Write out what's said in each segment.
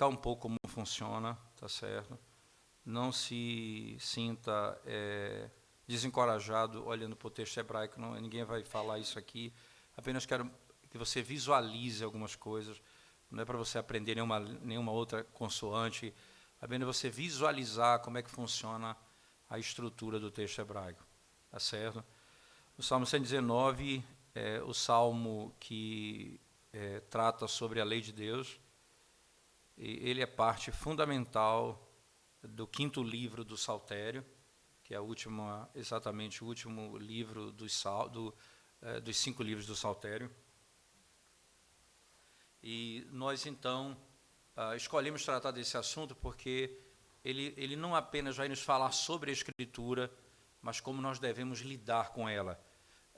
explicar um pouco como funciona, tá certo? Não se sinta desencorajado olhando para o texto hebraico, não, ninguém vai falar isso aqui. Apenas quero que você visualize algumas coisas. Não é para você aprender nenhuma outra consoante, apenas você visualizar como é que funciona a estrutura do texto hebraico, tá certo? O Salmo 119 é o salmo que trata sobre a lei de Deus, e ele é parte fundamental do 5º livro do Saltério, que é exatamente o último livro dos 5 livros do Saltério. E nós, então, escolhemos tratar desse assunto porque ele não apenas vai nos falar sobre a Escritura, mas como nós devemos lidar com ela.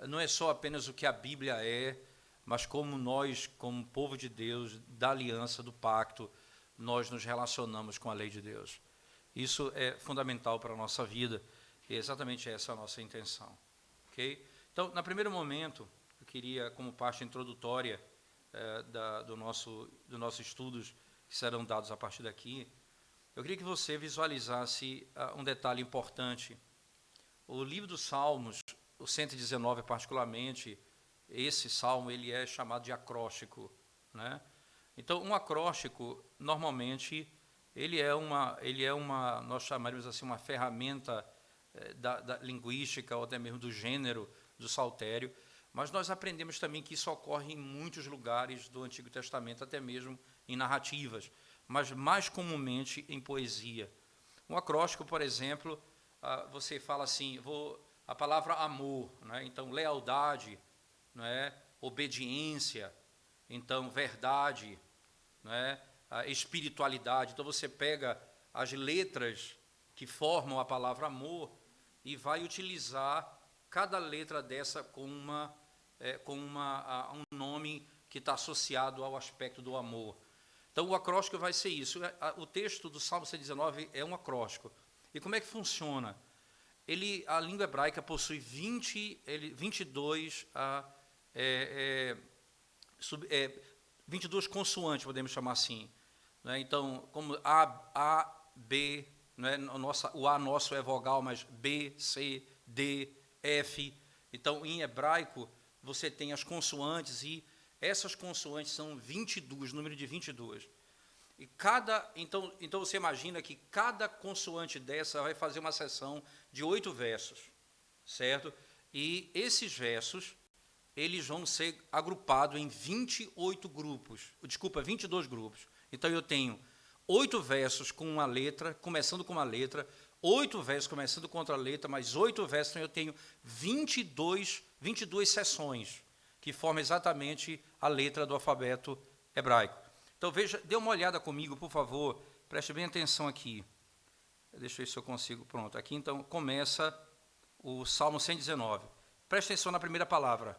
Não é só apenas o que a Bíblia é, mas como nós, como povo de Deus, da aliança, do pacto, nós nos relacionamos com a lei de Deus. Isso é fundamental para a nossa vida, e exatamente essa é a nossa intenção. Okay? Então, no primeiro momento, eu queria, como parte introdutória dos nossos estudos, que serão dados a partir daqui, eu queria que você visualizasse um detalhe importante. O livro dos Salmos, o 119 particularmente, esse salmo ele é chamado de acróstico, né? Então, um acróstico, normalmente, ele é uma, nós chamaríamos assim, uma ferramenta da linguística, ou até mesmo do gênero do saltério, mas nós aprendemos também que isso ocorre em muitos lugares do Antigo Testamento, até mesmo em narrativas, mas mais comumente em poesia. Um acróstico, por exemplo, você fala assim, a palavra amor, né? Então lealdade, né? Obediência, então verdade, né? A espiritualidade. Então você pega as letras que formam a palavra amor e vai utilizar cada letra dessa com um nome que está associado ao aspecto do amor. Então o acróstico vai ser isso. O texto do Salmo 119 é um acróstico. E como é que funciona? A língua hebraica possui 22 consoantes, podemos chamar assim. Né? Então, como A, B, né? O A nosso é vogal, mas B, C, D, F. Então, em hebraico, você tem as consoantes, e essas consoantes são 22, número de 22. E então você imagina que cada consoante dessa vai fazer uma seção de 8 versos, certo? E esses versos, eles vão ser agrupados em 22 grupos. Então eu tenho 8 versos com uma letra, começando com uma letra, 8 versos começando com outra letra, mais 8 versos, então eu tenho 22 seções, que formam exatamente a letra do alfabeto hebraico. Então, dê uma olhada comigo, por favor, preste bem atenção aqui. Deixa eu ver se eu consigo, pronto. Aqui, então, começa o Salmo 119. Preste atenção na primeira palavra.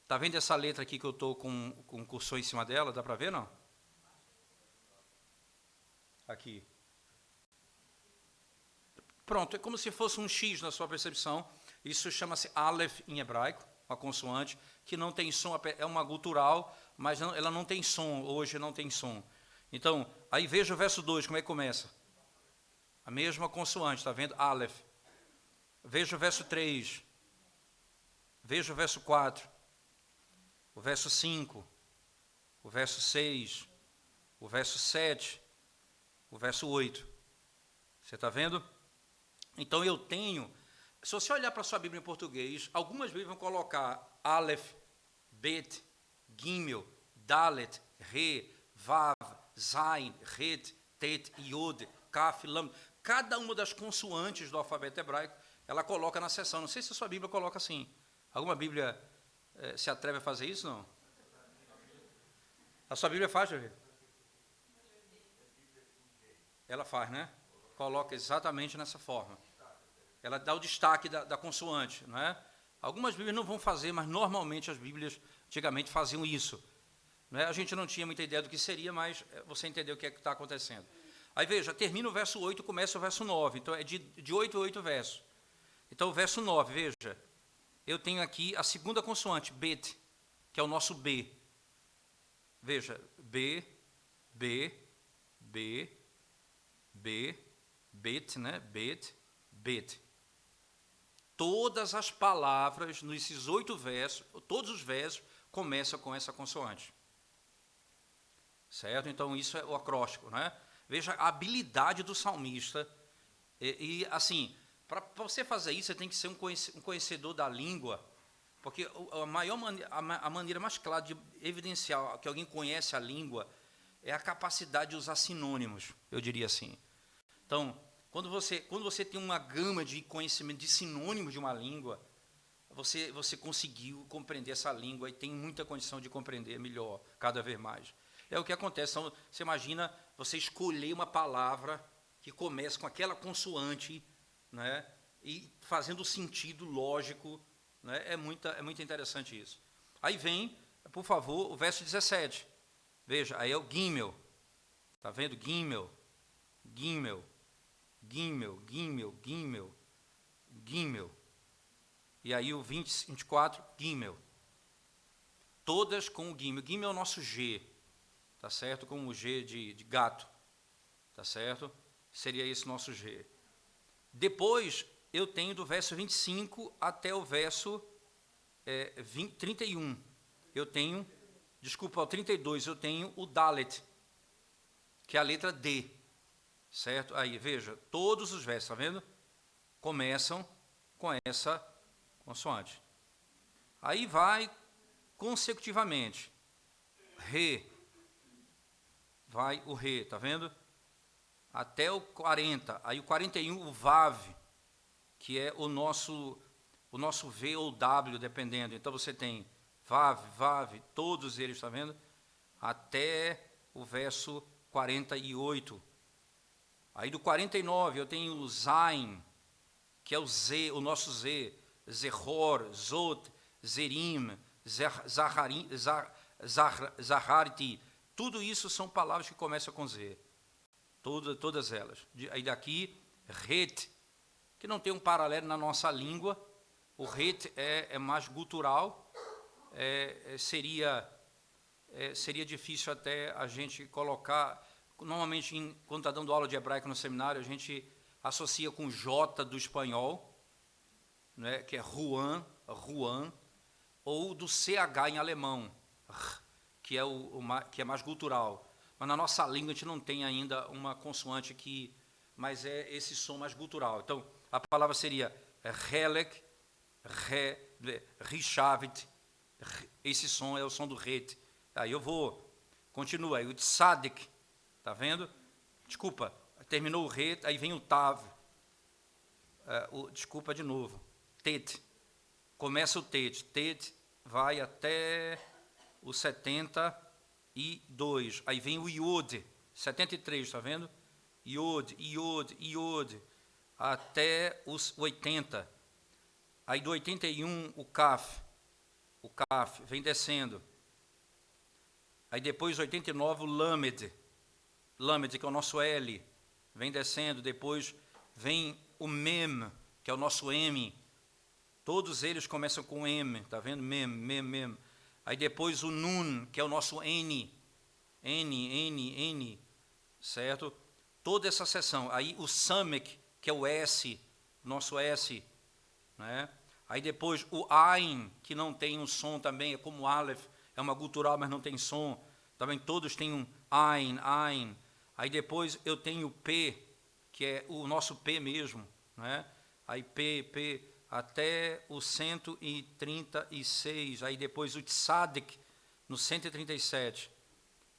Está vendo essa letra aqui que eu estou com um cursor em cima dela? Dá para ver, não? Aqui. Pronto, é como se fosse um X na sua percepção. Isso chama-se Aleph em hebraico, uma consoante, que não tem som, é uma gutural, mas ela não tem som, hoje não tem som. Então, aí veja o verso 2, como é que começa? A mesma consoante, está vendo? Aleph. Veja o verso 3. Veja o verso 4. O verso 5. O verso 6. O verso 7. O verso 8. Você está vendo? Então, eu tenho... Se você olhar para a sua Bíblia em português, algumas Bíblias vão colocar Aleph, Bet, Gimel, Dalet, Re, Vav, Zain, Het, Tet, Yod, Kaf, Lam. Cada uma das consoantes do alfabeto hebraico, ela coloca na seção. Não sei se a sua Bíblia coloca assim. Alguma Bíblia se atreve a fazer isso, não? A sua Bíblia faz, Javier? Ela faz, né? Coloca exatamente nessa forma. Ela dá o destaque da consoante, não é? Algumas Bíblias não vão fazer, mas normalmente as Bíblias antigamente faziam isso. Não é? A gente não tinha muita ideia do que seria, mas você entendeu o que é que está acontecendo. Aí veja, termina o verso 8, começa o verso 9. Então é de 8 a 8 versos. Então o verso 9, veja, eu tenho aqui a segunda consoante, Bet, que é o nosso B. Veja, B, B, B, B, B, bet, né? Bet, bet. Todas as palavras, nesses 8 versos, todos os versos, começam com essa consoante. Certo? Então, isso é o acróstico, né? Veja a habilidade do salmista. Assim, para você fazer isso, você tem que ser um conhecedor da língua, porque a maneira mais clara de evidenciar que alguém conhece a língua é a capacidade de usar sinônimos, eu diria assim. Então, quando você tem uma gama de conhecimento de sinônimos de uma língua, você conseguiu compreender essa língua e tem muita condição de compreender melhor, cada vez mais. É o que acontece. Então, você imagina você escolher uma palavra que começa com aquela consoante, né, e fazendo sentido lógico, né, é muito interessante isso. Aí vem, por favor, o verso 17. Veja, aí é o Gimel. Está vendo? Gimel, Gimel, Gimel, Gimel, Gimel, Gimel. E aí o 24, Gimel. Todas com o Gimel. Gimel é o nosso G, tá certo? Como o G de gato, tá certo? Seria esse nosso G. Depois, eu tenho do verso 25 até o verso 31. Eu tenho, desculpa, ao 32, eu tenho o Dalet, que é a letra D, certo? Aí, veja, todos os versos, tá vendo? Começam com essa consoante. Aí vai consecutivamente. Re. Vai o Re, tá vendo? Até o 40. Aí o 41, o Vav, que é o nosso V ou W, dependendo. Então você tem Vav, Vav, todos eles, tá vendo? Até o verso 48. Aí do 49 eu tenho o Zain, que é o Z, o nosso Z, Zehor, Zot, Zerim, Zaharti. Tudo isso são palavras que começam com Z. Todas elas. Aí daqui, Het, que não tem um paralelo na nossa língua. O Het é mais gutural. Seria difícil até a gente colocar. Normalmente, quando está dando aula de hebraico no seminário, a gente associa com J do espanhol, né, que é Juan, ou do CH em alemão, que é mais gutural. Mas na nossa língua a gente não tem ainda uma consoante mas é esse som mais gutural. Então, a palavra seria Helek, Rishavit, esse som é o som do Het. Aí eu continua aí, o Tzadik, tá vendo? Desculpa, terminou o Het, aí vem o Tav. Desculpa de novo, Tet, começa o Tet, Tet vai até o 72, aí vem o Iod, 73, tá vendo? Iod, até os 80, aí do 81 o Kaf vem descendo, aí depois 89 o Lamed, que é o nosso L, vem descendo, depois vem o Mem, que é o nosso M, todos eles começam com M, tá vendo? Mem. Aí depois o Nun, que é o nosso N, certo? Toda essa seção. Aí o Samek, que é o S, nosso S, né? Aí depois o Ain, que não tem um som também, é como o Aleph, é uma gutural, mas não tem som. Também todos têm um Ain. Aí depois eu tenho o P, que é o nosso P mesmo, né? Aí P, até o 136, aí depois o Tzadik, no 137,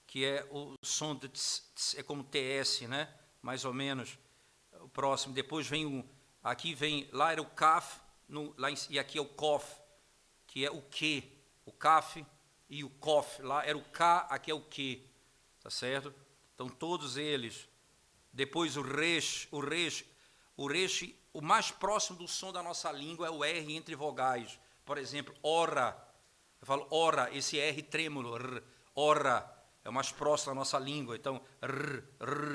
que é o som de é como TS, né? Mais ou menos, o próximo. Depois vem lá era o Kaf, e aqui é o Kof, que é o Q, o Kaf e o Kof, lá era o K, aqui é o Q, tá certo? Então todos eles. Depois o Resh, o mais próximo do som da nossa língua é o R entre vogais. Por exemplo, ora. Eu falo ora, esse R trêmulo, ora, é o mais próximo da nossa língua. Então,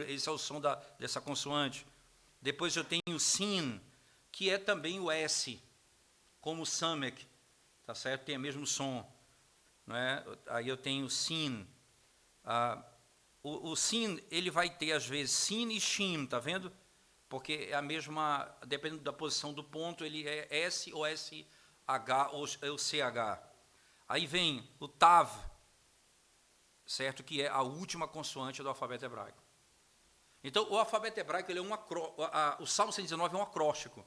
esse é o som dessa consoante. Depois eu tenho o sin, que é também o S, como o samek, tá certo? Tem o mesmo som, não é? Aí eu tenho o sin. o sin, ele vai ter, às vezes, sin e shim, tá vendo? Porque é a mesma, dependendo da posição do ponto, ele é S ou SH ou CH. Aí vem o tav, certo? Que é a última consoante do alfabeto hebraico. Então, o alfabeto hebraico, ele é o Salmo 119 é um acróstico.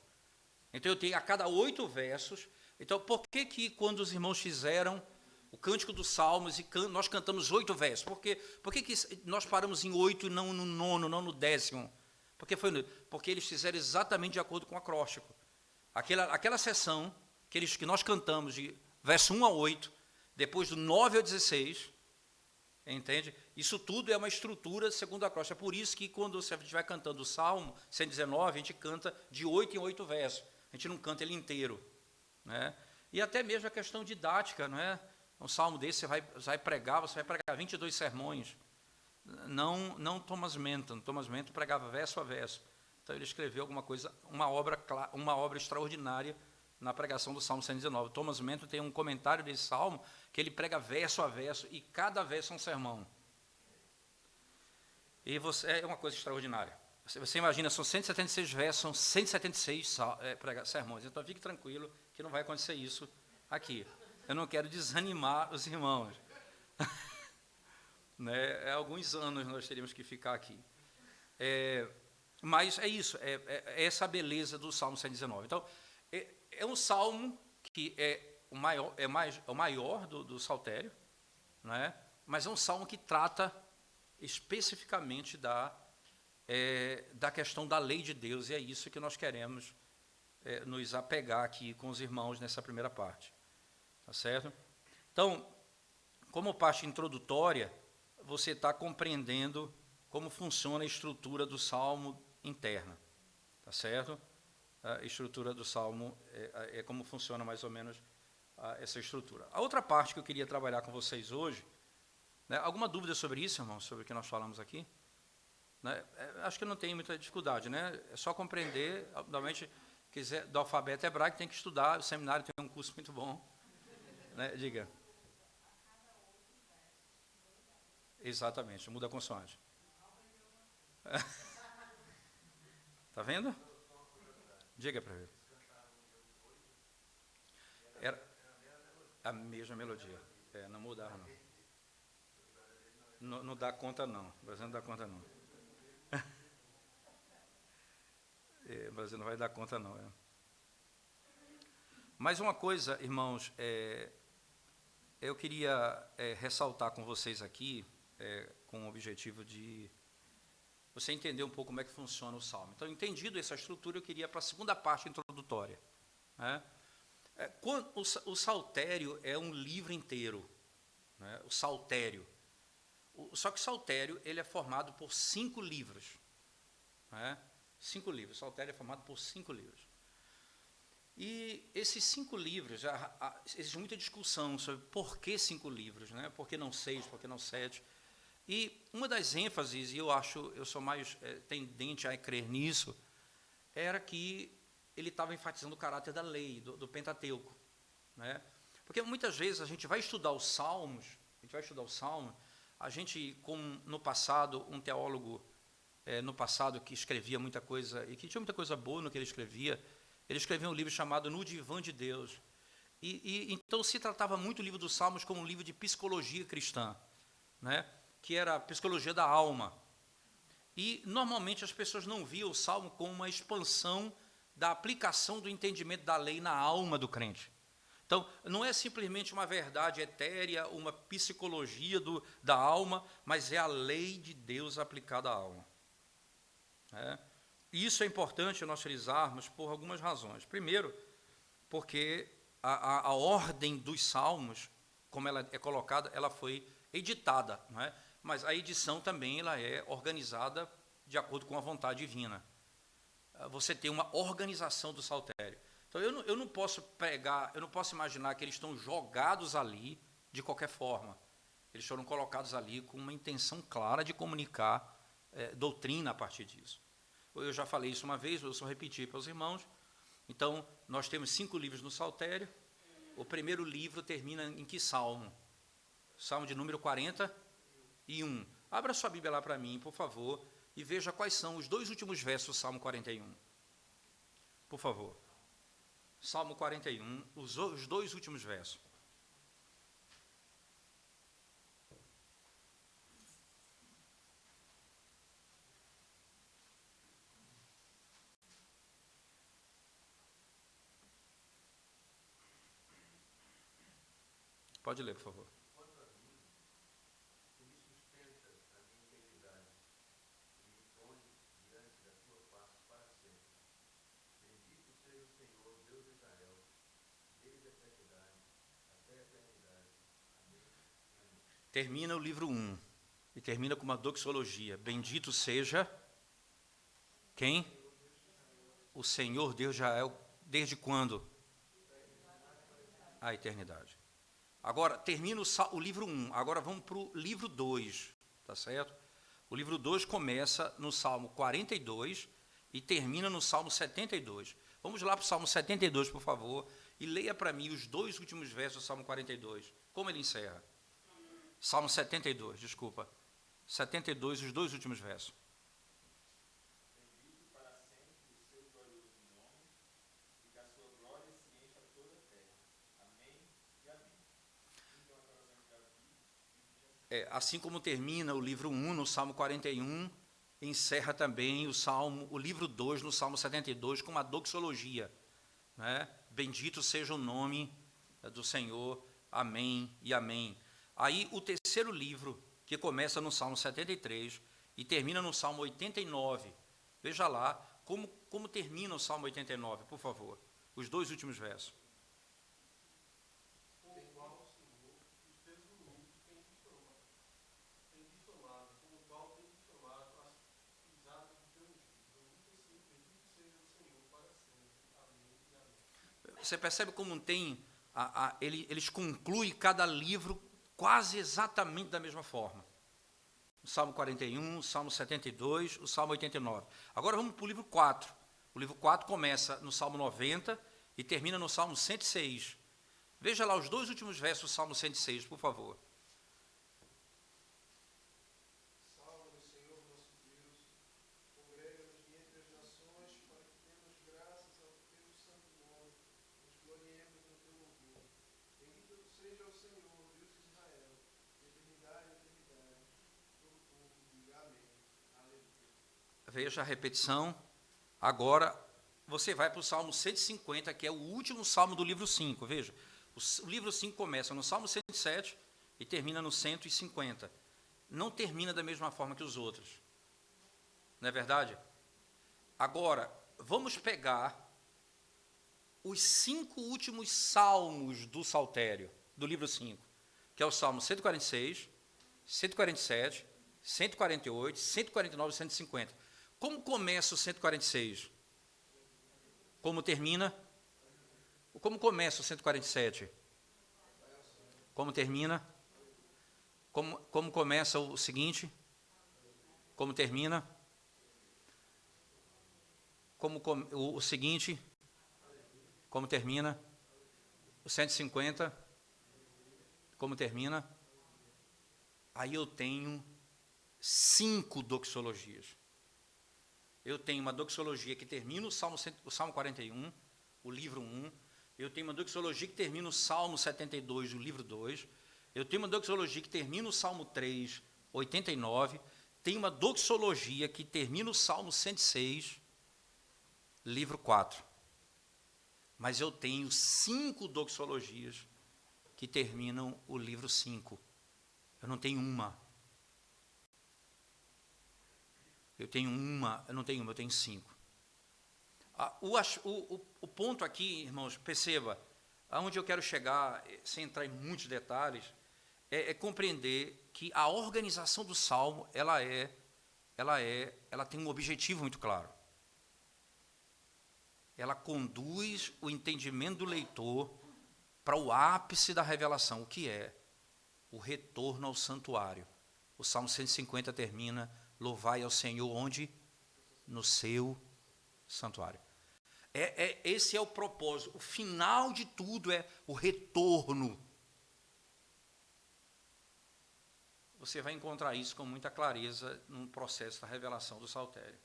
Então, eu tenho a cada 8 versos. Então, por que quando os irmãos fizeram o Cântico dos Salmos e nós cantamos 8 versos? Por que nós paramos em 8 e não no 9º, não no 10º? Porque eles fizeram exatamente de acordo com o acróstico. Aquela sessão que nós cantamos de verso 1 a 8, depois do 9 ao 16, entende? Isso tudo é uma estrutura segundo a acróstico. É por isso que quando você estiver cantando o Salmo 119, a gente canta de 8 em 8 versos. A gente não canta ele inteiro, né? E até mesmo a questão didática, não é? Um salmo desse você vai pregar 22 sermões. Não Thomas Manton. Thomas Manton pregava verso a verso. Então ele escreveu alguma coisa, uma obra extraordinária na pregação do Salmo 119. Thomas Manton tem um comentário desse salmo que ele prega verso a verso e cada verso é um sermão. E é uma coisa extraordinária. Você imagina, são 176 versos, são 176 sermões. Então fique tranquilo que não vai acontecer isso aqui. Eu não quero desanimar os irmãos. Né? Alguns anos nós teríamos que ficar aqui. Mas é isso, é essa a beleza do Salmo 119. Então, é um salmo que é o maior do saltério, né? Mas é um salmo que trata especificamente da questão da lei de Deus, e é isso que nós queremos nos apegar aqui com os irmãos nessa primeira parte. Tá certo? Então, como parte introdutória, você está compreendendo como funciona a estrutura do salmo interna. Tá certo? A estrutura do salmo é como funciona mais ou menos essa estrutura. A outra parte que eu queria trabalhar com vocês hoje, né, alguma dúvida sobre isso, irmão, sobre o que nós falamos aqui? Né? Acho que não tem muita dificuldade, né? É só compreender, obviamente, quiser do alfabeto hebraico, tem que estudar, o seminário tem um curso muito bom. Né? Diga. Exatamente, muda a consoante. Está vendo? Diga para ver. Era a mesma melodia. Não mudava, não. Não dá conta, não. O Brasil não dá conta, não. O Brasil não vai dar conta, não. Mas uma coisa, irmãos, eu queria ressaltar com vocês aqui, com o objetivo de você entender um pouco como é que funciona o Salmo. Então, entendido essa estrutura, eu queria para a segunda parte introdutória. Né? O Saltério é um livro inteiro, né? O Saltério. Só que o Saltério ele é formado por 5 livros. Né? 5 livros. O Saltério é formado por 5 livros. E esses 5 livros, existe muita discussão sobre por que 5 livros, né? Por que não 6, por que não 7. E uma das ênfases, e eu sou mais tendente a crer nisso, era que ele estava enfatizando o caráter da lei, do Pentateuco. Né? Porque muitas vezes a gente vai estudar os Salmos, como no passado, um teólogo no passado que escrevia muita coisa, e que tinha muita coisa boa no que ele escrevia um livro chamado No Divã de Deus. E então se tratava muito o livro dos Salmos como um livro de psicologia cristã, né? Que era a psicologia da alma. E, normalmente, as pessoas não viam o Salmo como uma expansão da aplicação do entendimento da lei na alma do crente. Então, não é simplesmente uma verdade etérea, uma psicologia da alma, mas é a lei de Deus aplicada à alma. E isso é importante nós frisarmos por algumas razões. Primeiro, porque a ordem dos Salmos, como ela é colocada, ela foi editada, não é? Mas a edição também ela é organizada de acordo com a vontade divina. Você tem uma organização do saltério. Então, eu não posso imaginar que eles estão jogados ali de qualquer forma. Eles foram colocados ali com uma intenção clara de comunicar doutrina a partir disso. Eu já falei isso uma vez, vou só repetir para os irmãos. Então, nós temos 5 livros no saltério. O primeiro livro termina em que salmo? Salmo de número 41. Abra sua Bíblia lá para mim, por favor, e veja quais são os dois últimos versos do Salmo 41. Por favor. Salmo 41, os dois últimos versos. Pode ler, por favor. Termina o livro 1 e termina com uma doxologia. Bendito seja quem? O Senhor Deus de Israel. Desde quando? A eternidade. Agora, termina o livro 1. Agora vamos para o livro 2, tá certo? O livro 2 começa no Salmo 42 e termina no Salmo 72. Vamos lá para o Salmo 72, por favor, e leia para mim os dois últimos versos do Salmo 42. Como ele encerra? Salmo 72, desculpa. 72, os dois últimos versos. Bendito para sempre o seu glorioso nome, e que a sua glória se encha toda a terra. Amém e amém. Então, a tradução de Davi. Assim como termina o livro 1 no Salmo 41, encerra também o livro 2 no Salmo 72 com uma doxologia, né? Bendito seja o nome do Senhor, amém e amém. Aí o terceiro livro, que começa no Salmo 73 e termina no Salmo 89. Veja lá como termina o Salmo 89, por favor. Os dois últimos versos. Você percebe como tem, eles concluem cada livro quase exatamente da mesma forma. O Salmo 41, o Salmo 72, o Salmo 89. Agora vamos para o livro 4. O livro 4 começa no Salmo 90 e termina no Salmo 106. Veja lá os dois últimos versos do Salmo 106, por favor. Veja a repetição. Agora, você vai para o Salmo 150, que é o último salmo do livro 5. Veja, o livro 5 começa no Salmo 107 e termina no 150. Não termina da mesma forma que os outros. Não é verdade? Agora, vamos pegar os 5 últimos salmos do Saltério, do livro 5, que é o Salmo 146, 147, 148, 149 e 150. Como começa o 146? Como termina? Como começa o 147? Como termina? Como começa o seguinte? Como termina? O seguinte? Como termina? O 150? Como termina? Aí eu tenho 5 doxologias. Eu tenho uma doxologia que termina o Salmo 41, o livro 1. Eu tenho uma doxologia que termina o Salmo 72, o livro 2. Eu tenho uma doxologia que termina o Salmo 3, 89. Tem uma doxologia que termina o Salmo 106, livro 4. Mas eu tenho 5 doxologias que terminam o livro 5. Eu não tenho uma. Eu não tenho uma, eu tenho 5. O ponto aqui, irmãos, perceba, aonde eu quero chegar, sem entrar em muitos detalhes, é compreender que a organização do Salmo, ela tem um objetivo muito claro. Ela conduz o entendimento do leitor para o ápice da revelação, o que é o retorno ao santuário. O Salmo 150 termina: louvai ao Senhor onde? No seu santuário. Esse é o propósito. O final de tudo é o retorno. você vai encontrar isso com muita clareza no processo da revelação do saltério.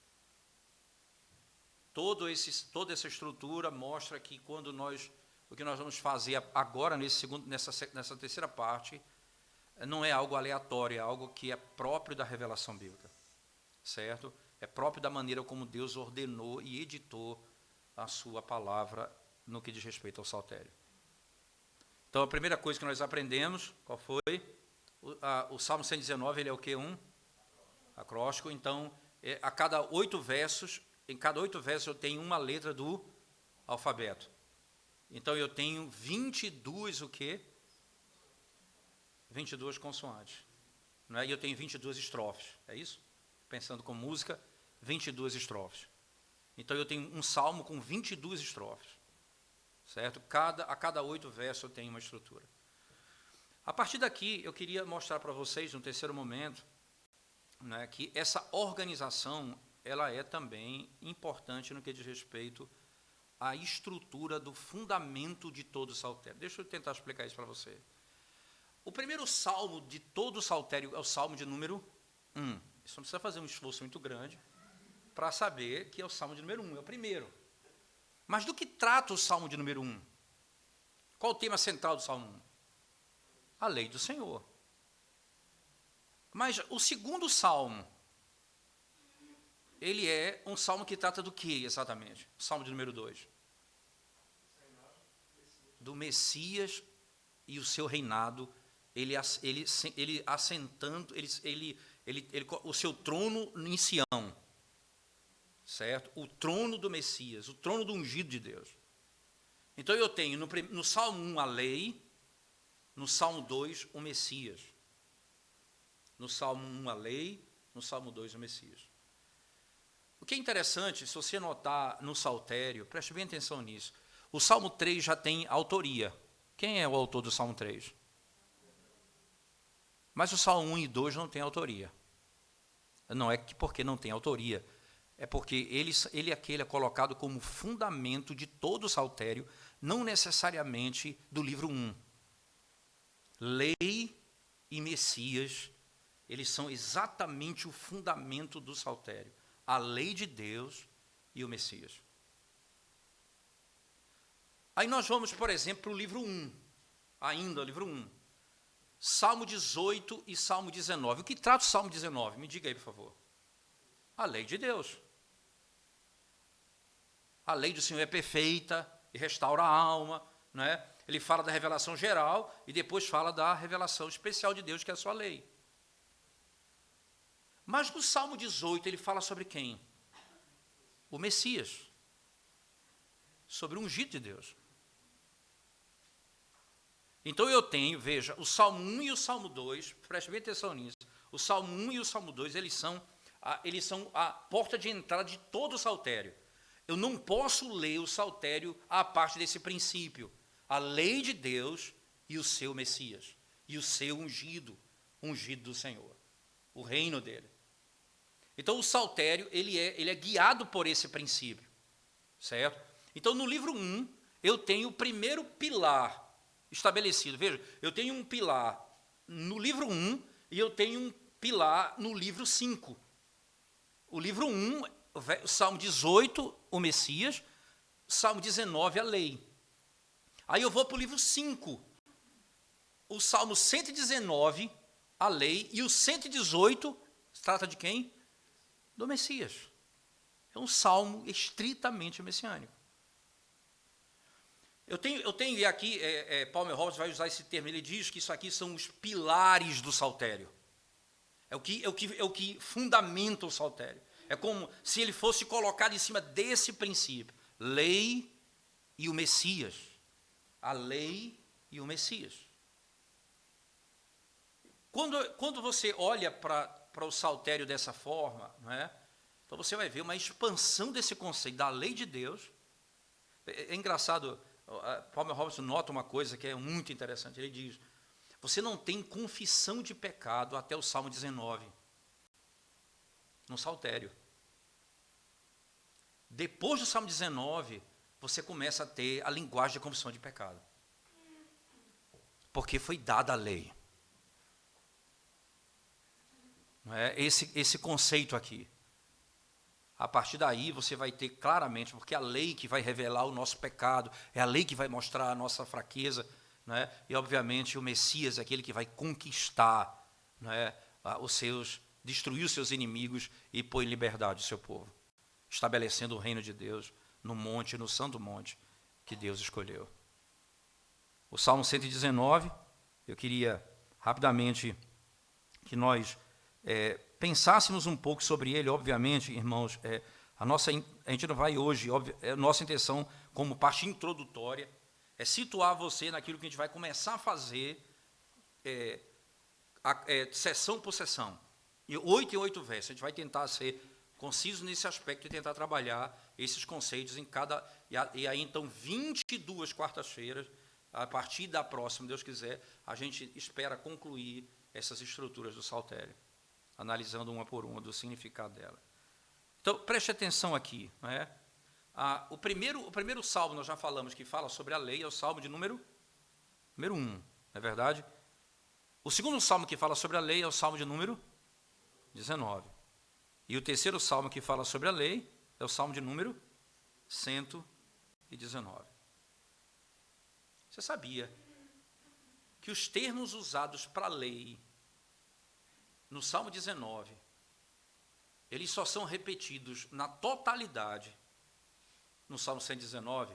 Toda essa estrutura mostra que o que nós vamos fazer agora nessa terceira parte não é algo aleatório, é algo que é próprio da revelação bíblica, certo? É próprio da maneira como Deus ordenou e editou a sua palavra no que diz respeito ao saltério. Então, a primeira coisa que nós aprendemos, qual foi? O Salmo 119, ele é o quê? Acróstico. Então, a cada 8 versos, em cada 8 versos eu tenho uma letra do alfabeto. Então, eu tenho 22 o quê? 22 consoantes. Não é? E eu tenho 22 estrofes, é isso? Pensando com música, 22 estrofes. Então, eu tenho um salmo com 22 estrofes, certo? A cada 8 versos eu tenho uma estrutura. A partir daqui, eu queria mostrar para vocês, no terceiro momento, né, que essa organização, ela é também importante no que diz respeito à estrutura do fundamento de todo o saltério. Deixa eu tentar explicar isso para você. O primeiro salmo de todo o saltério é o salmo de número 1. Isso não precisa fazer um esforço muito grande para saber que é o salmo de número 1, é o primeiro. Mas do que trata o salmo de número 1? Qual o tema central do salmo 1? A lei do Senhor. Mas o segundo salmo, ele é um salmo que trata do que exatamente? O salmo de número 2. Do Messias e o seu reinado, ele assentando, o seu trono em Sião, certo? O trono do Messias, o trono do ungido de Deus. Então eu tenho no Salmo 1 a lei, no Salmo 2 o Messias. No Salmo 1 a lei, no Salmo 2 o Messias. O que é interessante, se você notar no saltério, preste bem atenção nisso, o Salmo 3 já tem autoria. Quem é o autor do Salmo 3? Mas o Salmo 1 e 2 não tem autoria. Não é porque não tem autoria, é porque ele aquele é colocado como fundamento de todo o saltério, não necessariamente do livro 1. Lei e Messias, eles são exatamente o fundamento do saltério. A lei de Deus e o Messias. Aí nós vamos, por exemplo, para o livro 1. Ainda, livro 1. Salmo 18 e Salmo 19. O que trata o Salmo 19? Me diga aí, por favor. A lei de Deus. A lei do Senhor é perfeita e restaura a alma, não é? Ele fala da revelação geral e depois fala da revelação especial de Deus, que é a sua lei. Mas no Salmo 18 ele fala sobre quem? O Messias. Sobre o ungido de Deus. Então eu tenho, veja, o Salmo 1 e o Salmo 2, preste bem atenção nisso, o Salmo 1 e o Salmo 2, eles são a porta de entrada de todo o saltério. Eu não posso ler o saltério à parte desse princípio. A lei de Deus e o seu Messias, e o seu ungido do Senhor, o reino dele. Então o saltério, ele é guiado por esse princípio, certo? Então no livro 1, eu tenho o primeiro pilar estabelecido. Veja, eu tenho um pilar no livro 1 e eu tenho um pilar no livro 5. O livro 1, o Salmo 18, o Messias, Salmo 19, a lei. Aí eu vou para o livro 5, o Salmo 119, a lei, e o 118, trata de quem? Do Messias. É um salmo estritamente messiânico. Eu tenho e aqui, Palmer Hobbes vai usar esse termo, ele diz que isso aqui são os pilares do saltério. É o que fundamenta o saltério. É como se ele fosse colocado em cima desse princípio. Lei e o Messias. A lei e o Messias. Quando você olha para o saltério dessa forma, não é? Então você vai ver uma expansão desse conceito da lei de Deus. É engraçado, Palmer Hobbes nota uma coisa que é muito interessante. Ele diz, você não tem confissão de pecado até o Salmo 19, no saltério. Depois do Salmo 19, você começa a ter a linguagem de confissão de pecado. Porque foi dada a lei. Não é? Esse conceito aqui. A partir daí você vai ter claramente, porque é a lei que vai revelar o nosso pecado, é a lei que vai mostrar a nossa fraqueza, não é? E obviamente o Messias é aquele que vai conquistar, não é, destruir os seus inimigos e pôr em liberdade o seu povo, estabelecendo o reino de Deus no monte, no santo monte que Deus escolheu. O Salmo 119, eu queria rapidamente que nós pensássemos um pouco sobre ele. Obviamente, irmãos, a gente não vai hoje, a nossa intenção, como parte introdutória, é situar você naquilo que a gente vai começar a fazer, sessão por sessão, e 8 em 8 versos. A gente vai tentar ser conciso nesse aspecto e tentar trabalhar esses conceitos em cada... E aí, então, 22 quartas-feiras, a partir da próxima, Deus quiser, a gente espera concluir essas estruturas do saltério, analisando uma por uma do significado dela. Então, preste atenção aqui. Não é? O primeiro salmo, nós já falamos, que fala sobre a lei, é o salmo de número 1, não é verdade? O segundo salmo que fala sobre a lei é o salmo de número 19. E o terceiro salmo que fala sobre a lei é o salmo de número 119. Você sabia que os termos usados para a lei no Salmo 19, eles só são repetidos na totalidade no Salmo 119?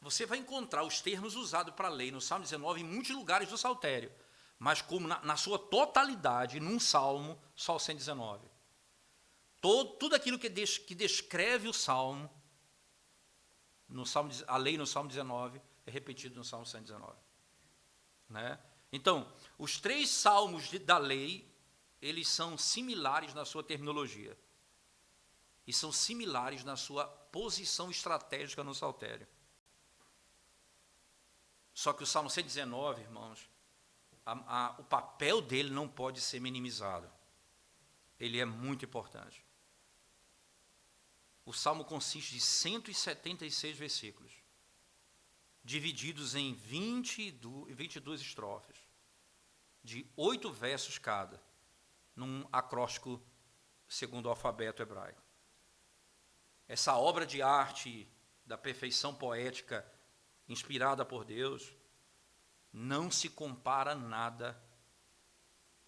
Você vai encontrar os termos usados para a lei no Salmo 19 em muitos lugares do saltério, mas como na sua totalidade, num salmo, só o 119. Tudo aquilo que descreve o salmo, a lei no Salmo 19, é repetido no Salmo 119. Né? Então, os 3 salmos da lei, eles são similares na sua terminologia. E são similares na sua posição estratégica no saltério. Só que o Salmo 119, irmãos, o papel dele não pode ser minimizado. Ele é muito importante. O Salmo consiste de 176 versículos, divididos em 22 estrofes, de 8 versos cada, num acróstico segundo o alfabeto hebraico. Essa obra de arte da perfeição poética inspirada por Deus não se compara a nada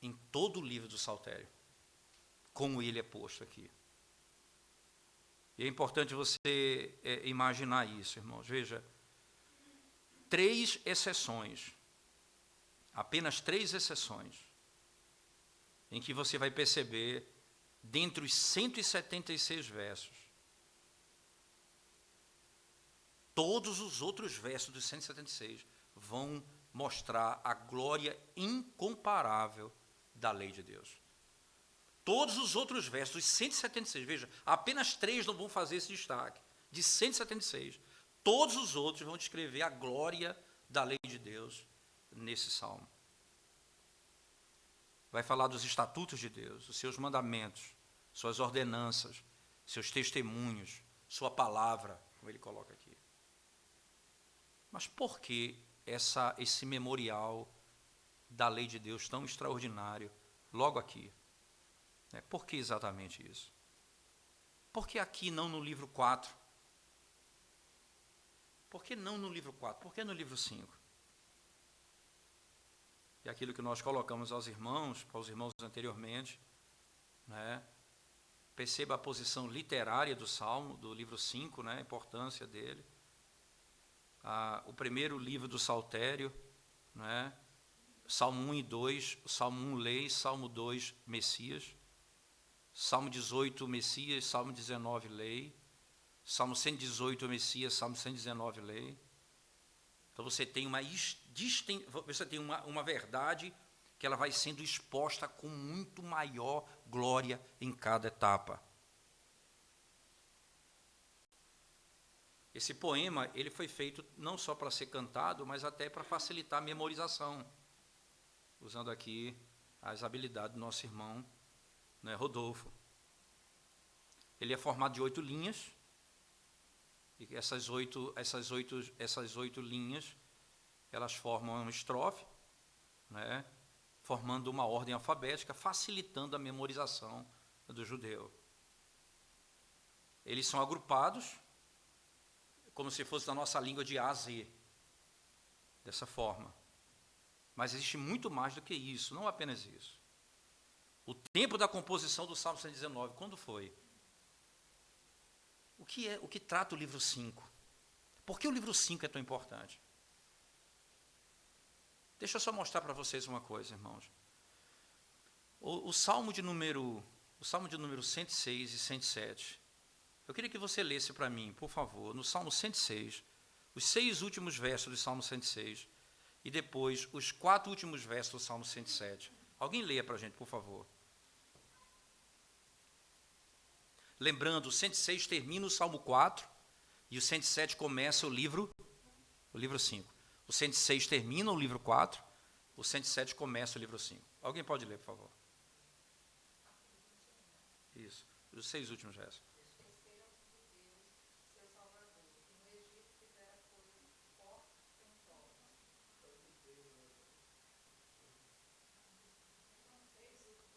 em todo o livro do saltério, como ele é posto aqui. E é importante você imaginar isso, irmãos. Veja, 3 exceções, apenas 3 exceções, em que você vai perceber, dentre os 176 versos, todos os outros versos dos 176 vão mostrar a glória incomparável da lei de Deus. Todos os outros versos, dos 176, veja, apenas 3 não vão fazer esse destaque. De 176, todos os outros vão descrever a glória da lei de Deus nesse salmo. Vai falar dos estatutos de Deus, os seus mandamentos, suas ordenanças, seus testemunhos, sua palavra, como ele coloca aqui. Mas por que esse memorial da lei de Deus tão extraordinário logo aqui? Por que exatamente isso? Por que aqui não no livro 4? Por que não no livro 4? Por que no livro 5? E aquilo que nós colocamos para os irmãos anteriormente, né? Perceba a posição literária do Salmo, do livro 5, né? A importância dele. O primeiro livro do Saltério, né? Salmo 1 e 2, Salmo 1, Lei, Salmo 2, Messias. Salmo 18, Messias, Salmo 19, Lei. Salmo 118, Messias, Salmo 119, Lei. Então você tem uma verdade que ela vai sendo exposta com muito maior glória em cada etapa. Esse poema, ele foi feito não só para ser cantado, mas até para facilitar a memorização, usando aqui as habilidades do nosso irmão, né, Rodolfo. Ele é formado de 8 linhas, e essas oito linhas, elas formam uma estrofe, né, formando uma ordem alfabética, facilitando a memorização do judeu. Eles são agrupados como se fosse na nossa língua de A a Z, dessa forma. Mas existe muito mais do que isso, não apenas isso. O tempo da composição do Salmo 119, quando foi? O que trata o livro 5? Por que o livro 5 é tão importante? Deixa eu só mostrar para vocês uma coisa, irmãos. O Salmo de número 106 e 107. Eu queria que você lesse para mim, por favor, no Salmo 106, os 6 últimos versos do Salmo 106 e depois os 4 últimos versos do Salmo 107. Alguém leia para a gente, por favor. Lembrando, o 106 termina o Salmo 4 e o 107 começa o livro 5. O 106 termina o livro 4, o 107 começa o livro 5. Alguém pode ler, por favor? Isso, os 6 últimos versos.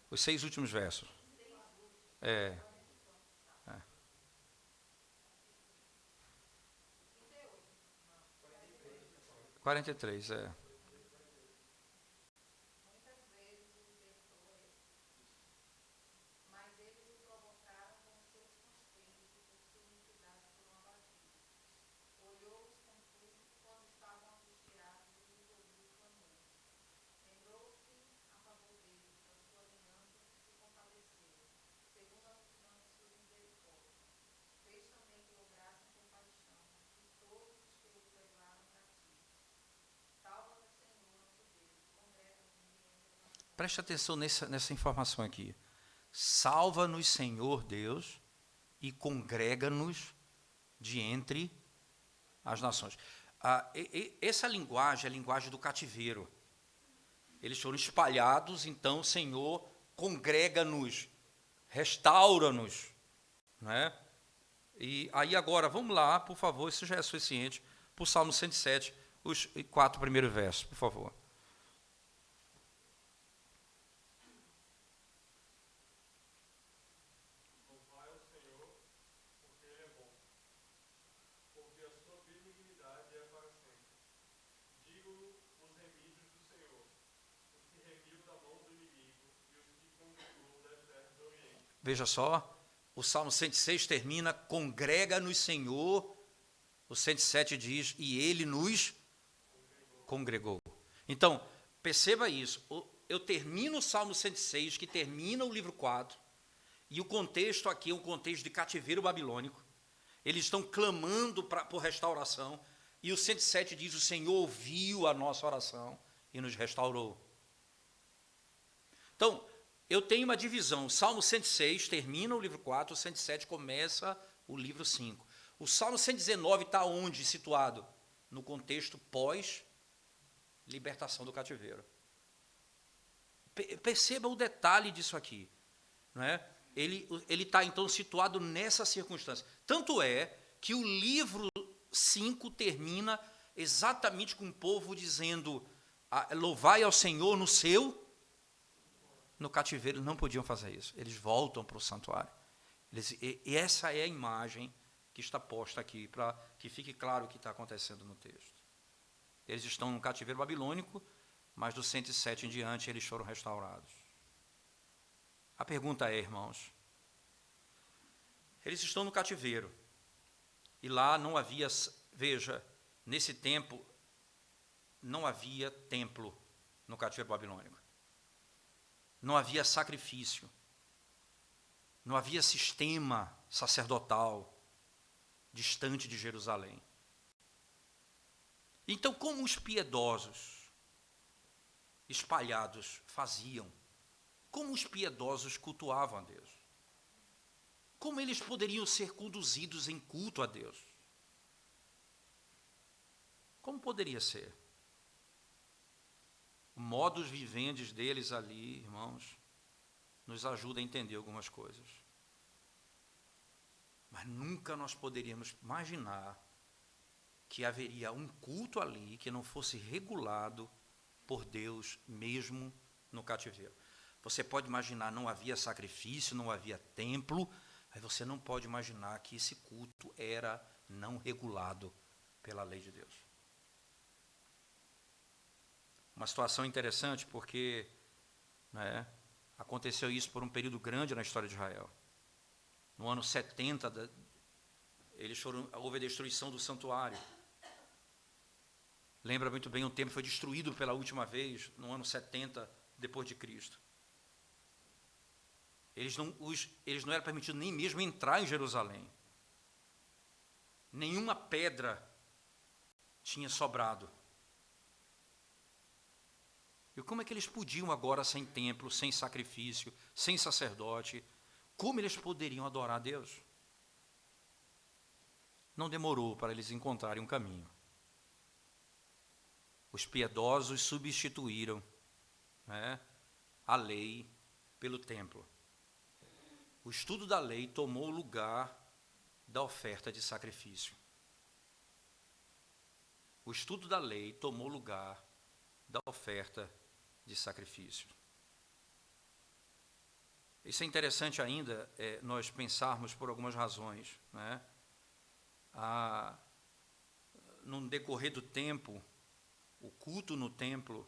Os 6 últimos versos. 43, Preste atenção nessa informação aqui. Salva-nos, Senhor Deus, e congrega-nos de entre as nações. Essa linguagem é a linguagem do cativeiro. Eles foram espalhados, então, Senhor, congrega-nos, restaura-nos. Né? E aí agora, vamos lá, por favor, isso já é suficiente, para o Salmo 107, os 4 primeiros versos, por favor. Veja só, o Salmo 106 termina, congrega-nos, Senhor. O 107 diz, e Ele nos congregou. Então, perceba isso. Eu termino o Salmo 106, que termina o livro 4, e o contexto aqui é um contexto de cativeiro babilônico. Eles estão clamando por restauração, e o 107 diz, o Senhor ouviu a nossa oração e nos restaurou. Então, eu tenho uma divisão. O Salmo 106 termina o livro 4, o 107 começa o livro 5. O Salmo 119 está onde situado? No contexto pós-libertação do cativeiro. Perceba o detalhe disso aqui. Não é? Ele está, então, situado nessa circunstância. Tanto é que o livro 5 termina exatamente com o povo dizendo, louvai ao Senhor no cativeiro. Não podiam fazer isso. Eles voltam para o santuário. E essa é a imagem que está posta aqui, para que fique claro o que está acontecendo no texto. Eles estão no cativeiro babilônico, mas do 107 em diante eles foram restaurados. A pergunta é, irmãos, eles estão no cativeiro, e lá não havia, veja, nesse tempo, não havia templo no cativeiro babilônico. Não havia sacrifício. Não havia sistema sacerdotal distante de Jerusalém. Então, como os piedosos espalhados faziam? Como os piedosos cultuavam a Deus? Como eles poderiam ser conduzidos em culto a Deus? Como poderia ser? O modus vivendi deles ali, irmãos, nos ajuda a entender algumas coisas. Mas nunca nós poderíamos imaginar que haveria um culto ali que não fosse regulado por Deus mesmo no cativeiro. Você pode imaginar, não havia sacrifício, não havia templo, aí você não pode imaginar que esse culto era não regulado pela lei de Deus. Uma situação interessante porque, né, aconteceu isso por um período grande na história de Israel. No ano 70, houve a destruição do santuário. Lembra muito bem, o templo foi destruído pela última vez no ano 70 depois de Cristo. Eles não era permitido nem mesmo entrar em Jerusalém. Nenhuma pedra tinha sobrado. E como é que eles podiam agora, sem templo, sem sacrifício, sem sacerdote, como eles poderiam adorar a Deus? Não demorou para eles encontrarem um caminho. Os piedosos substituíram, né, a lei pelo templo. O estudo da lei tomou o lugar da oferta de sacrifício. O estudo da lei tomou o lugar da oferta de sacrifício. Isso é interessante ainda, nós pensarmos por algumas razões, né? No decorrer do tempo, o culto no templo,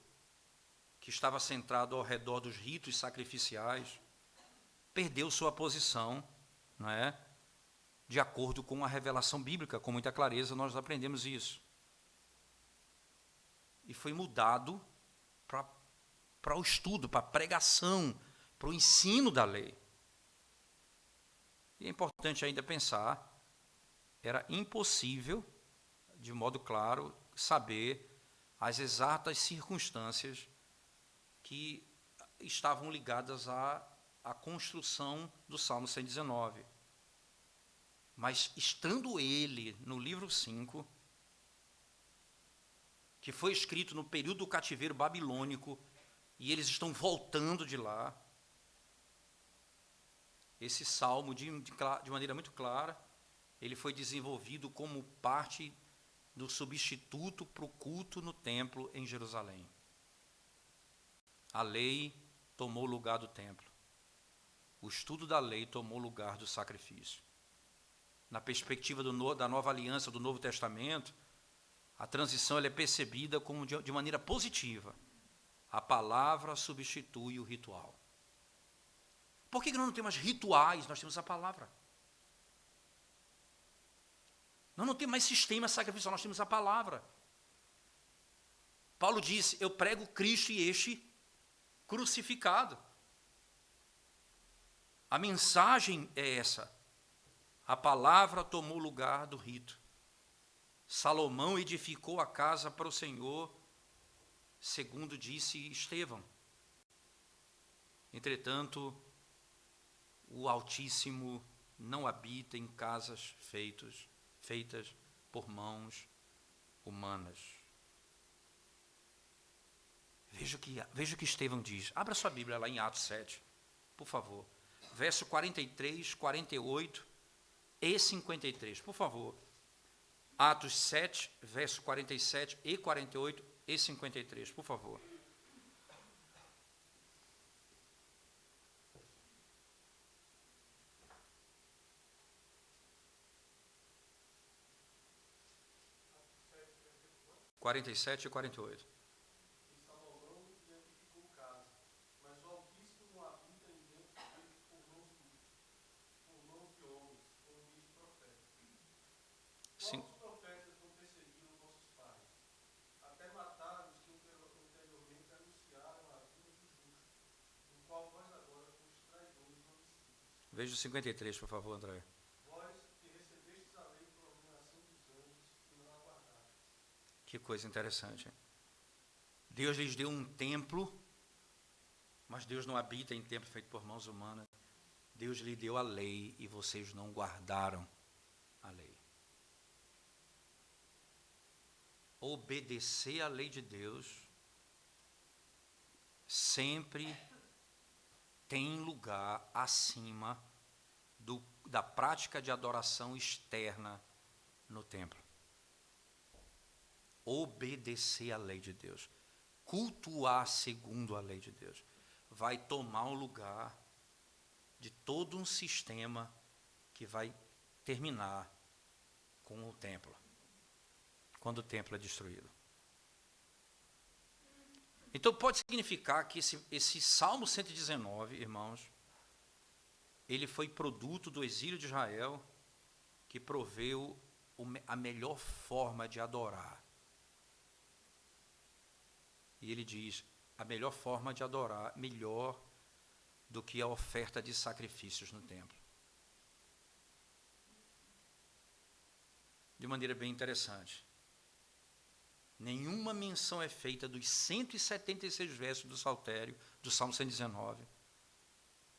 que estava centrado ao redor dos ritos sacrificiais, perdeu sua posição, não é? De acordo com a revelação bíblica, com muita clareza nós aprendemos isso. E foi mudado para o estudo, para a pregação, para o ensino da lei. E é importante ainda pensar, era impossível, de modo claro, saber as exatas circunstâncias que estavam ligadas à construção do Salmo 119. Mas estando ele no livro 5, que foi escrito no período do cativeiro babilônico, e eles estão voltando de lá, esse salmo, de maneira muito clara, ele foi desenvolvido como parte do substituto para o culto no templo em Jerusalém. A lei tomou o lugar do templo. O estudo da lei tomou o lugar do sacrifício. Na perspectiva da nova aliança, do Novo Testamento, a transição ela é percebida como de maneira positiva. A palavra substitui o ritual. Por que nós não temos rituais? Nós temos a palavra. Nós não temos mais sistema sacrificial, nós temos a palavra. Paulo disse, eu prego Cristo e este crucificado. A mensagem é essa. A palavra tomou lugar do rito. Salomão edificou a casa para o Senhor, segundo disse Estevão. Entretanto, o Altíssimo não habita em casas feitas por mãos humanas. Veja o que Estevão diz. Abra sua Bíblia lá em Atos 7, por favor. Verso 43, 48 e 53, por favor. Atos 7, verso 47 e 48 e 53, por favor. (47) 47 e 48. E Salomão lhe edificou casa, mas o Altíssimo não habita em templos feitos por mãos de homens, como diz o profeta. Sim. Qual os profetas não perseguiram nossos pais, até mataram os que anteriormente anunciaram a vinda do justo, do qual vós agora fostes traidores e homicidas. Veja o 53, por favor, André. Vós que recebestes a lei por ordenação dos anjos e não a guardastes. Que coisa interessante. Hein? Deus lhes deu um templo, mas Deus não habita em templo feito por mãos humanas. Deus lhe deu a lei e vocês não guardaram a lei. Obedecer à lei de Deus sempre tem lugar acima da prática de adoração externa no templo. Obedecer à lei de Deus. Cultuar segundo a lei de Deus. vai tomar o lugar de todo um sistema que vai terminar com o templo, quando o templo é destruído. Então pode significar que esse Salmo 119, irmãos, ele foi produto do exílio de Israel, que proveu a melhor forma de adorar. E ele diz, a melhor forma de adorar, melhor do que a oferta de sacrifícios no templo. De maneira bem interessante. Nenhuma menção é feita dos 176 versos do Saltério, do Salmo 119,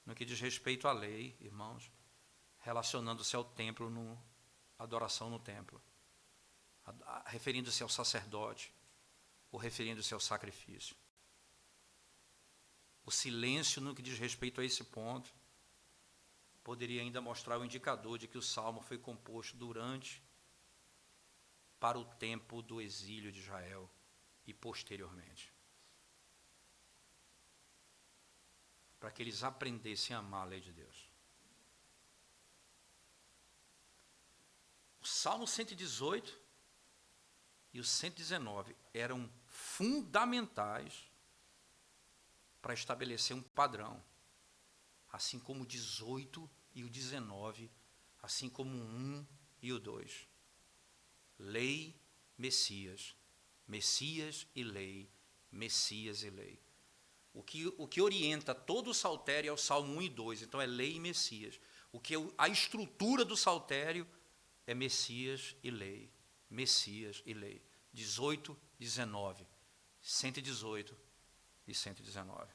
no que diz respeito à lei, irmãos, relacionando-se ao templo, adoração no templo, referindo-se ao sacerdote, ou referindo-se ao sacrifício. O silêncio no que diz respeito a esse ponto poderia ainda mostrar o indicador de que o Salmo foi composto para o tempo do exílio de Israel e posteriormente. Para que eles aprendessem a amar a lei de Deus. O Salmo 118 e o 119 eram fundamentais para estabelecer um padrão, assim como o 18 e o 19, assim como o 1 e o 2. Lei, Messias, Messias e lei, Messias e lei. O que orienta todo o saltério é o Salmo 1 e 2, então é lei e Messias. A estrutura do saltério é Messias e lei, Messias e lei. 18, 19, 118 e 119.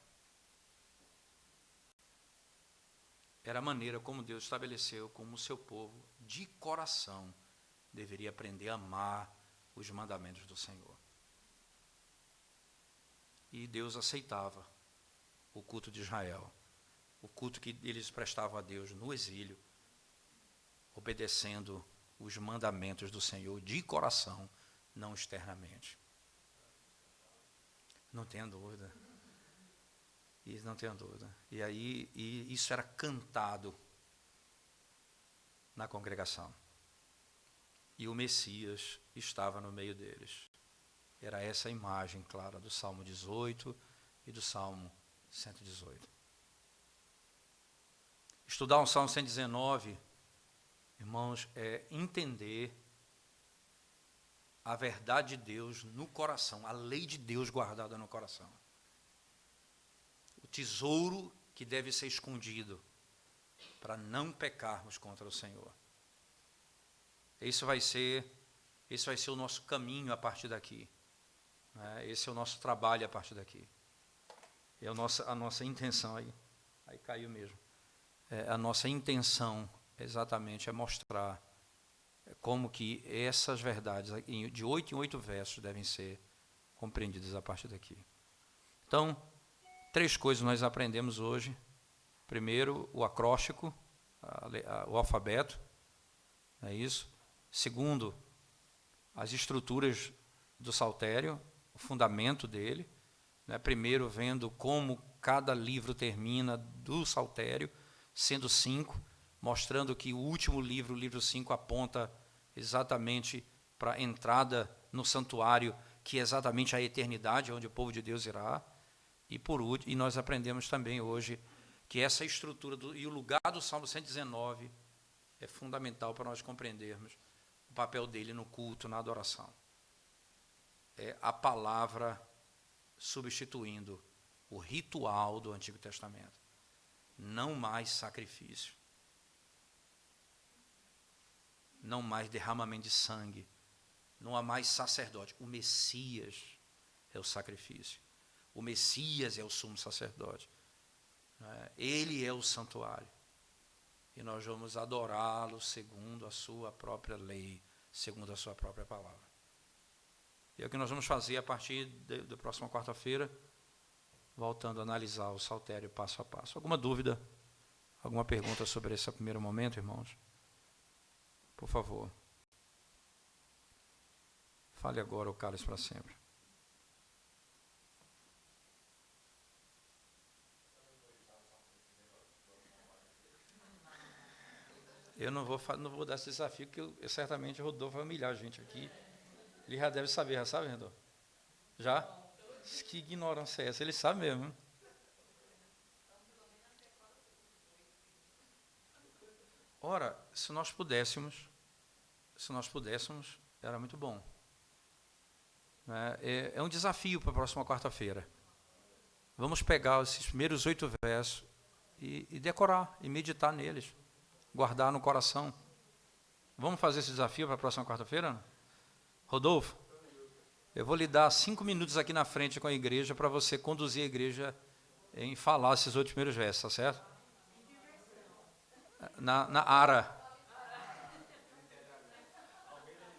Era a maneira como Deus estabeleceu como o seu povo, de coração, deveria aprender a amar os mandamentos do Senhor. E Deus aceitava o culto de Israel, o culto que eles prestavam a Deus no exílio, obedecendo os mandamentos do Senhor de coração, não externamente. Não tenha dúvida. Não tenha dúvida. E isso era cantado na congregação. E o Messias estava no meio deles. Era essa a imagem clara do Salmo 18 e do Salmo 118. Estudar o Salmo 119, irmãos, é entender a verdade de Deus no coração, a lei de Deus guardada no coração. O tesouro que deve ser escondido para não pecarmos contra o Senhor. Esse vai ser o nosso caminho a partir daqui. Esse é o nosso trabalho a partir daqui. É a nossa intenção aí caiu mesmo. A nossa intenção exatamente é mostrar como que essas verdades de 8 em 8 versos devem ser compreendidas a partir daqui. Então, 3 coisas nós aprendemos hoje. Primeiro, o acróstico, o alfabeto, é isso. Segundo, as estruturas do saltério, o fundamento dele. Primeiro, vendo como cada livro termina do saltério, sendo 5, mostrando que o último livro, o livro 5, aponta exatamente para a entrada no santuário, que é exatamente a eternidade, onde o povo de Deus irá. E nós aprendemos também hoje que essa estrutura e o lugar do Salmo 119 é fundamental para nós compreendermos o papel dele no culto, na adoração. É a palavra substituindo o ritual do Antigo Testamento. Não mais sacrifício. Não mais derramamento de sangue. Não há mais sacerdote. O Messias é o sacrifício. O Messias é o sumo sacerdote. Ele é o santuário. E nós vamos adorá-lo segundo a sua própria lei, segundo a sua própria palavra. E é o que nós vamos fazer a partir da próxima quarta-feira, voltando a analisar o saltério passo a passo. Alguma dúvida? Alguma pergunta sobre esse primeiro momento, irmãos? Por favor. Fale agora o cálice para sempre. Eu não vou dar esse desafio, porque certamente o Rodolfo vai humilhar a gente aqui. Ele já deve saber, já sabe, Rodolfo? Já? Que ignorância é essa? Ele sabe mesmo. Hein? Ora, se nós pudéssemos, era muito bom. Né? É um desafio para a próxima quarta-feira. Vamos pegar esses primeiros 8 versos e decorar, e meditar neles, guardar no coração. Vamos fazer esse desafio para a próxima quarta-feira? Rodolfo, eu vou lhe dar 5 minutos aqui na frente com a igreja para você conduzir a igreja em falar esses 8 primeiros versos, tá certo? Na Ara.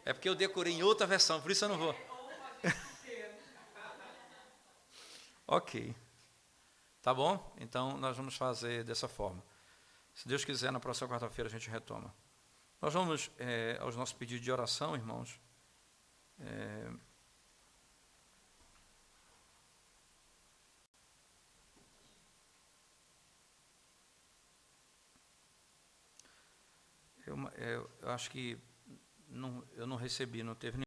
É porque eu decorei em outra versão, por isso eu não vou. Ok. Tá bom? Então, nós vamos fazer dessa forma. Se Deus quiser, na próxima quarta-feira a gente retoma. Nós vamos aos nossos pedidos de oração, irmãos. Eu acho que eu não recebi, não teve